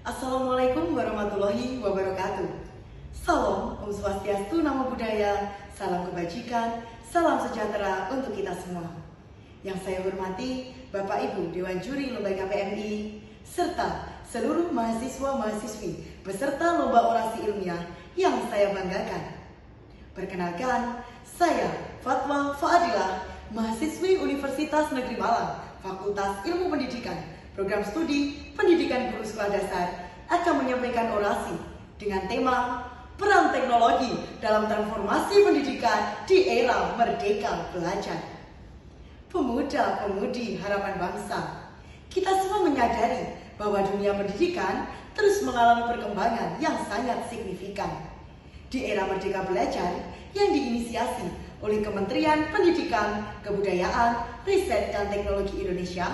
Assalamualaikum warahmatullahi wabarakatuh. Salam, Om Swastiastu, Namo Buddhaya, salam kebajikan, salam sejahtera untuk kita semua. Yang saya hormati Bapak Ibu Dewan Juri Lembaga PMI, serta seluruh mahasiswa-mahasiswi beserta lomba orasi ilmiah yang saya banggakan. Perkenalkan, saya Fatwa Fadilah, mahasiswi Universitas Negeri Malang, Fakultas Ilmu Pendidikan, Program Studi Pendidikan Guru Sekolah Dasar, akan menyampaikan orasi dengan tema Peran Teknologi dalam Transformasi Pendidikan di Era Merdeka Belajar. Pemuda-pemudi harapan bangsa, kita semua menyadari bahwa dunia pendidikan terus mengalami perkembangan yang sangat signifikan. Di era Merdeka Belajar yang diinisiasi oleh Kementerian Pendidikan, Kebudayaan, Riset dan Teknologi Indonesia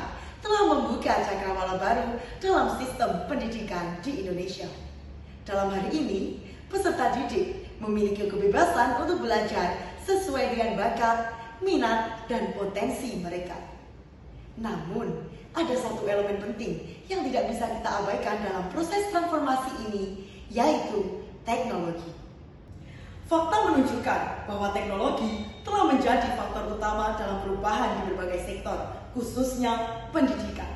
telah membuka cakrawala baru dalam sistem pendidikan di Indonesia. Dalam hari ini, peserta didik memiliki kebebasan untuk belajar sesuai dengan bakat, minat, dan potensi mereka. Namun, ada satu elemen penting yang tidak bisa kita abaikan dalam proses transformasi ini, yaitu teknologi. Fakta menunjukkan bahwa teknologi telah menjadi faktor utama dalam perubahan di berbagai sektor, khususnya pendidikan.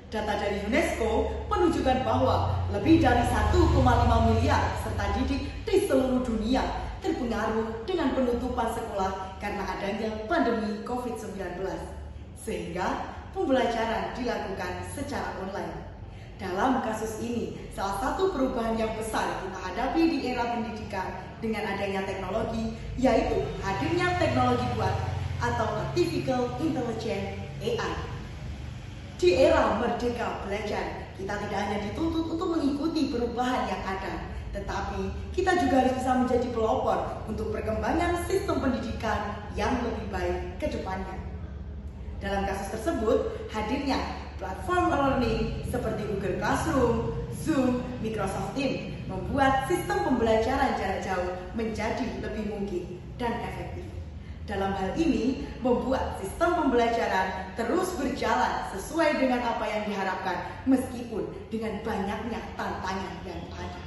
Data dari UNESCO menunjukkan bahwa lebih dari 1,5 miliar peserta didik di seluruh dunia terpengaruh dengan penutupan sekolah karena adanya pandemi COVID-19, sehingga pembelajaran dilakukan secara online. Dalam kasus ini, salah satu perubahan yang besar kita hadapi di era pendidikan dengan adanya teknologi, yaitu hadirnya teknologi buat atau Artificial Intelligence (AI). Di era Merdeka Belajar, kita tidak hanya dituntut untuk mengikuti perubahan yang ada, tetapi kita juga harus bisa menjadi pelopor untuk perkembangan sistem pendidikan yang lebih baik ke depannya. Dalam kasus tersebut, hadirnya platform learning seperti Google Classroom, Zoom, Microsoft Teams membuat sistem pembelajaran jarak jauh menjadi lebih mungkin dan efektif. Dalam hal ini, membuat sistem pembelajaran terus berjalan sesuai dengan apa yang diharapkan meskipun dengan banyaknya tantangan yang ada.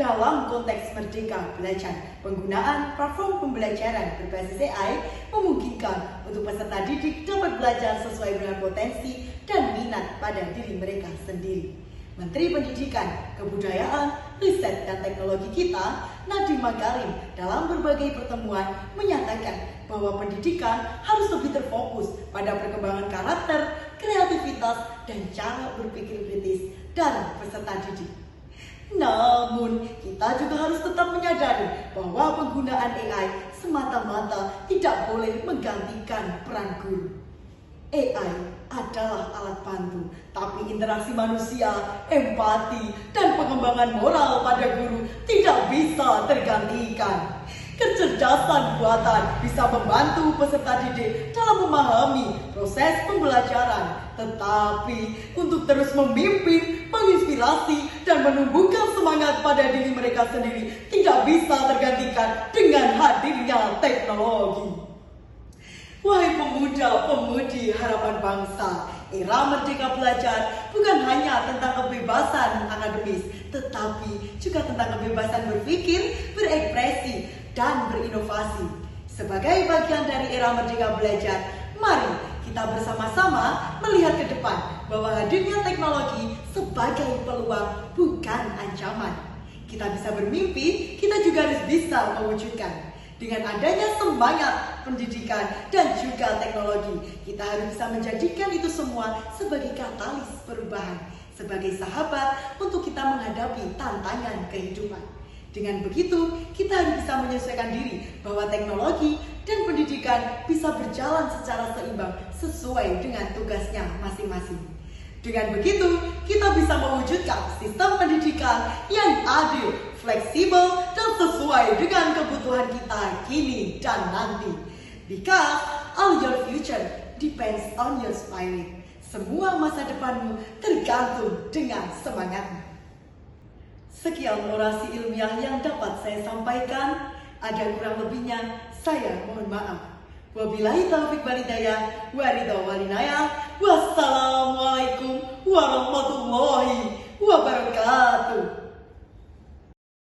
Dalam konteks Merdeka Belajar, penggunaan platform pembelajaran berbasis AI memungkinkan untuk peserta didik dapat belajar sesuai dengan potensi dan minat pada diri mereka sendiri. Menteri Pendidikan, Kebudayaan, Riset dan Teknologi kita, Nadiem Makarim, dalam berbagai pertemuan menyatakan bahwa pendidikan harus lebih terfokus pada perkembangan karakter, kreativitas, dan cara berpikir kritis dari peserta didik. Namun, kita juga harus tetap menyadari bahwa penggunaan AI semata-mata tidak boleh menggantikan peran guru. AI adalah alat bantu, tapi interaksi manusia, empati, dan pengembangan moral pada guru tidak bisa tergantikan. Kecerdasan buatan bisa membantu peserta didik dalam memahami proses pembelajaran, tetapi untuk terus memimpin, menginspirasi, dan menumbuhkan semangat pada diri mereka sendiri tidak bisa tergantikan dengan hadirnya teknologi. Wahai pemuda-pemudi harapan bangsa, era Merdeka Belajar bukan hanya tentang kebebasan akademis, tetapi juga tentang kebebasan berpikir, berekspresi, dan berinovasi. Sebagai bagian dari era Merdeka Belajar, mari kita bersama-sama melihat ke depan bahwa hadirnya teknologi sebagai peluang bukan ancaman. Kita bisa bermimpi, kita juga harus bisa mewujudkan. Dengan adanya semangat pendidikan dan juga teknologi, kita harus bisa menjadikan itu semua sebagai katalis perubahan, sebagai sahabat untuk kita menghadapi tantangan kehidupan. Dengan begitu, kita harus bisa menyesuaikan diri bahwa teknologi dan pendidikan bisa berjalan secara seimbang sesuai dengan tugasnya masing-masing. Dengan begitu, kita bisa mewujudkan sistem pendidikan yang adil, fleksibel, dan sesuai dengan kebutuhan kita kini dan nanti. Because all your future depends on your spirit. Semua masa depanmu tergantung dengan semangatmu. Sekian orasi ilmiah yang dapat saya sampaikan. Ada kurang lebihnya, saya mohon maaf. Wabillahi taufiq wal hidayah, wa ridha wal inayah. Wassalamualaikum warahmatullahi